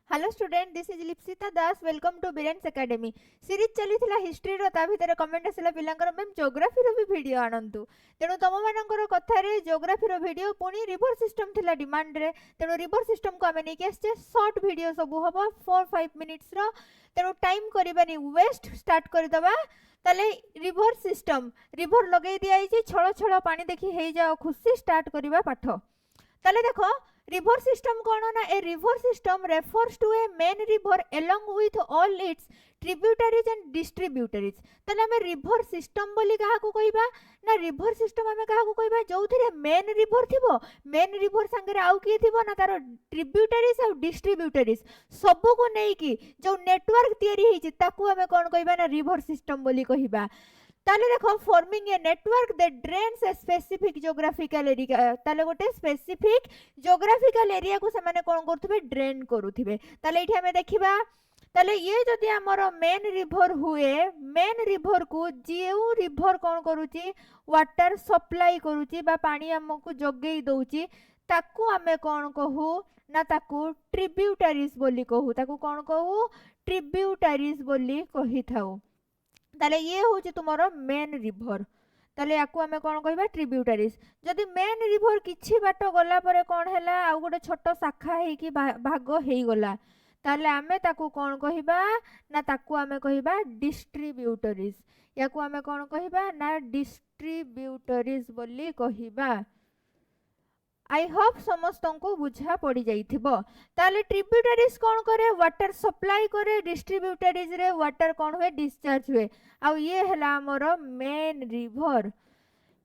Hello student this is Lipsita Das welcome to Birens academy series चली history रो ता भितर कमेंट आसला पिलांकर मैम ज्योग्राफी रो भी वीडियो आनंतु तेणु तुम मानकर कथा रे ज्योग्राफी रो वीडियो पुनी रिवर सिस्टम थिला डिमांड रे तेणु रिवर सिस्टम को आमे नेकी आछे शॉर्ट वीडियो सब हबो 4-5 मिनिट्स रो तेणु टाइम करबानी वेस्ट स्टार्ट कर दबा ताले रिवर सिस्टम रिवर लगे दिया छळ छळ पानी देखि हे जाओ खुशी स्टार्ट करबा पाठ ताले देखो रिवर सिस्टम कौन ना a river system refers to a main river along with all its tributaries and distributaries ताले हमें रिवर सिस्टम बोली कहा को कहबा ना रिवर सिस्टम हमें कहा को कहबा जो थिरे मेन रिवर थिबो मेन रिवर संगे रे आउ की थिबो ना तारो ट्रिब्यूटरीज और डिस्ट्रीब्यूटरीज सब को नै की जो नेटवर्क तयारी हेछि ताकू हमें कोन कहबा ना रिवर सिस्टम बोली कहबा ताले देखो forming a network that drains a specific geographical area ताले गोटे स्पेसिफिक जियोग्राफिकल एरिया को से माने कोन करथबे ड्रेन करूथिबे ताले एठी हमें देखिबा ताले ये जदि हमर मेन रिवर हुए मेन रिवर को जेउ रिवर कोन करूची वाटर सप्लाई करूची बा पानी हमकु जगेई दउची ताकू हमें कोन कहू ना ताकू ट्रिब्यूटरीज बोली कहू ताकू कोन कहू ट्रिब्यूटरीज बोली कहि थाउ ताले ये होची तुमरो मेन रिवर ताले याकू हमें कोन कहबा ट्रिब्यूटरीज जदि मेन रिवर किछि बाट गला परे कोन हैला आ गोटे छोट शाखा हे कि भाग हेई गला ताले हमें ताकू कोन कहबा ना ताकू हमें कहबा डिस्ट्रीब्यूटरीज याकू हमें कोन कहबा ना डिस्ट्रीब्यूटरीज बोली कहबा आई होप समस्त को बुझा पड़ी जाइथिबो ताले ट्रिब्यूटरीज कौन करे वाटर सप्लाई करे डिस्ट्रीब्यूटरीज रे वाटर कौन हुए डिस्चार्ज हुए आ ये हला हमर मेन रिवर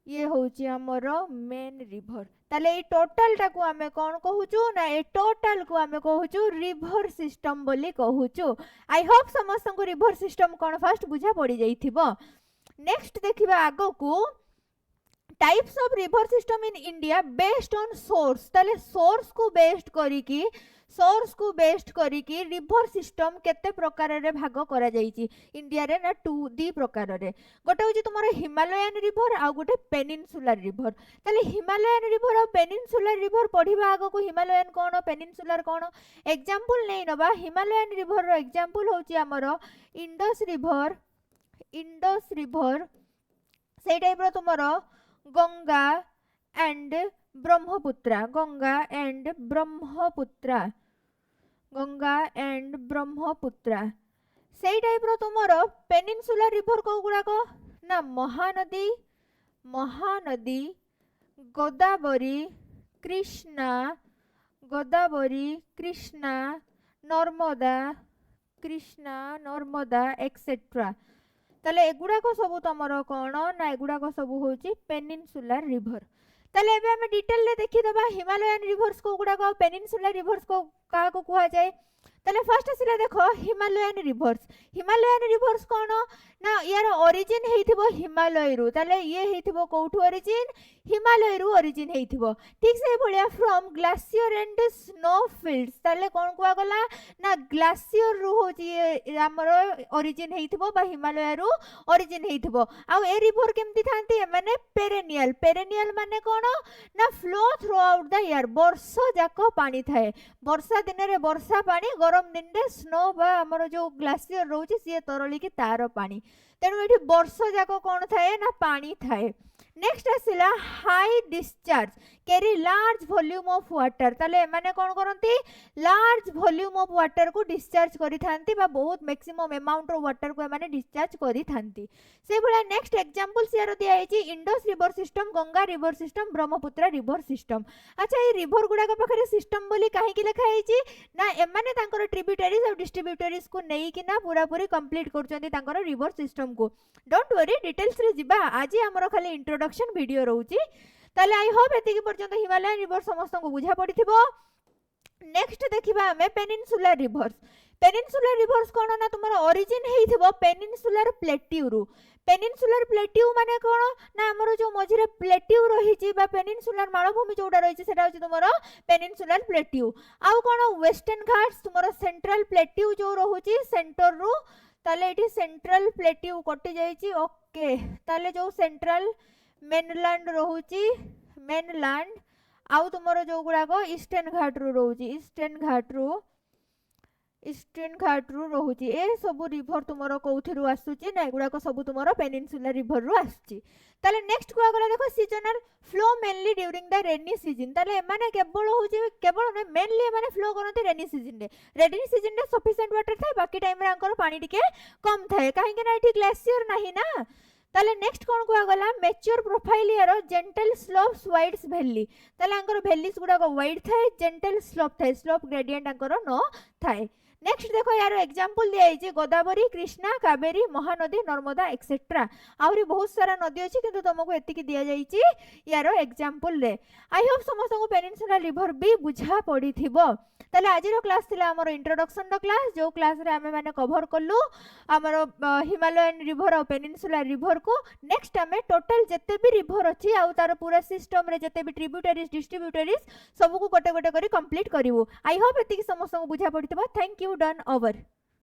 ये होची हमर मेन रिवर ताले ए टोटल टाकू हमें कौन कहूचु ना ए टोटल को हमें कहूचु रिवर सिस्टम बोली कहूचु आई होप समस्त को रिवर सिस्टम कौन फर्स्ट बुझा पड़ी जाइथिबो नेक्स्ट देखिबा आगो को types of river system in India based on source ताले सोर्स को बेस्ड करिकी रिवर सिस्टम केते प्रकार रे भाग करा जाईची इंडिया रे ना दी प्रकार रे गोटे होची तुमरो हिमालयन रिवर आ गोटे पेनिनसुलर रिवर ताले हिमालयन रिवर और पेनिनसुलर रिवर पढिबा आगो को हिमालयन कोन पेनिनसुलर कोन एग्जांपल नै नबा हिमालयन रिवर रो एग्जांपल होची हमरो इंडस रिवर सेई टाइप रो तुमरो गंगा एंड ब्रह्मपुत्रा सेई टाइप रो तुमरो पेनिनसुलर रिवर को गुडा को ना महानदी गोदावरी कृष्णा नर्मदा एक्सेट्रा ताले एगुडा को सब तमरो कोन ना एगुडा को सब होची पेनिनसुलर रिवर ताले एबे हम डिटेल ले देखि दबा हिमालयन रिवर्स को गुडा को पेनिनसुलर रिवर्स को का को कुआ जाय ताले फर्स्ट सिला देखो हिमालयन रिवर्स कोन ना यार ओरिजिन हेइथिबो हिमालय रु ताले ये हेइथिबो कोठु ओरिजिन हिमालय रु ओरिजिन हेइथिबो ठीक से भलिया from glacier and snow fields ताले कोन कुआ गला ना ग्लेशियर रु होची हमरो ओरिजिन हेइथिबो बा हिमालय रु ओरिजिन हेइथिबो आ ए रिवर केमति थांती माने पेरेनियल माने कोन ना flow throughout the year वर्षा जाको पानी थाए वर्षा दिन रे वर्षा पानी गरम दिन रे स्नो बा हमरो जो ग्लेशियर रहउची से तरली की तार पानी तेणु ये वर्ष जाक कौन थाए ना पानी थाए नेक्स्ट आसिला high discharge carry large volume of water ताले माने कौन करंती लार्ज वॉल्यूम ऑफ वाटर को डिस्चार्ज करी थांती बा बहुत मैक्सिमम अमाउंट ऑफ वाटर को माने डिस्चार्ज करी थांती से भला नेक्स्ट एग्जांपल शेयर दिया है Indus river system Ganga river system Brahmaputra river system अच्छा ये रिवर गुडा का पाखरे सिस्टम बोली काहे की लिखा है ना एमाने तांकर ट्रिब्यूटरीज और डिस्ट्रीब्यूटरीज को नेई कि ना पूरा पूरी कंप्लीट करचंती तांकर रिवर सिस्टम को डोंट वरी डिटेल्स रे जिबा आज हमरो खाली इंट्रोडक्शन वीडियो रहउची ताले आई होप एतिकी पर्यंत हिमालयन रिवर समस्त को बुझा पड़िथिबो नेक्स्ट देखिबा हमें पेनिनसुलर रिवर्स कोन ना तुमरो ओरिजिन हेइथिबो पेनिनसुलर प्लेट्यू माने कोन ना हमरो जो मझिरे प्लेट्यू रहिची बा पेनिनसुलर मालभूमि जोडा रहिची सेटा होची तुमरो पेनिनसुलर प्लेट्यू आउ कोन वेस्टर्न घाट्स तुमरो सेंट्रल प्लेट्यू जो रहउची सेंटर रु ताले एठी सेंट्रल प्लेट्यू कटि जाईची ओके ताले जो सेंट्रल मेनलैंड रहउची मेनलैंड आउ तुमरो जो गुडा को ईस्टर्न घाट रु रहउची ईस्टर्न घाट रु ଇଷ୍ଟର୍ଣ୍ଣ ଘାଟରୁ ରହୁଛି। ଏ ସବୁ ରିଭର ତୁମର କୋଉଥିରୁ ଆସୁଛି ନା ଏଗୁଡାକ ସବୁ ତୁମର ପେନିନସୁଲା ରିଭରରୁ ଆସୁଛି। ତାହେଲେ ନେକ୍ସଟ କୁହାଗଲା ଦେଖ seasonal flow mainly during the rainy season. ତାହେଲେ ଏମାନେ କେବଳ ହଉଛି କେବଳ ନୁହେଁ ମେନଲି ଏମାନେ ଫ୍ଲୋ କରନ୍ତି ରେନି ସିଜନରେ। ରେନି ସିଜନରେ ସଫିସିଏଣ୍ଟ ୱାଟର ଥାଏ, ବାକି ଟାଇମରେ ଆଙ୍କର ପାଣି ଟିକେ କମ ଥାଏ କାହିଁକି ନା ଏଠି ଗ୍ଲେସିୟର ନାହିଁ ନା। ତାହେଲେ ନେକ୍ସଟ କଣ କୁହାଗଲା ମ୍ୟାଚ୍ୟୁର ପ୍ରୋଫାଇଲ ୟାର ଜେଣ୍ଟଲ ସ୍ଲୋପ୍ସ ୱାଇଡ୍ସ ଭ୍ୟାଲି। ତାହେଲେ ଆଙ୍କର ଭ୍ୟାଲିସ୍ ଗୁଡାକ ୱାଇଡ୍ ଥାଏ, ଜେଣ୍ଟଲ ସ୍ଲୋପ ଥାଏ, ସ୍ଲୋପ ଗ୍ରେଡିଏଣ୍ଟ ଆଙ୍କର ନ ଥାଏ। नेक्स्ट देख यार एग्जांपल दिया गोदावरी कृष्णा कावेरी महानदी नर्मदा एक्सेट्रा आहरी बहुत सारा नदी अच्छी किंतु तुमको एतिकी दिया जाइए यार एग्जांपल रे। आई होप समस्त को पेनिनसुला रिवर भी बुझा पड़ी थिबो। ताले आज क्लास थिला हमर इंट्रोडक्शन रो क्लास जो क्लास रे हमें माने कवर करलु हमर हिमालयन रिवर और पेनिनसुला रिवर को। नेक्स्ट हमें टोटल जते भी रिवर अच्छी आउ तार पूरा सिस्टम रे जते भी ट्रिब्यूटरीज डिस्ट्रीब्यूटरीज सब को गोटे गोटे करी कंप्लीट करिवो। आई होप एतिकी समस्त को बुझा पड़ी थिबो। Thank you done over.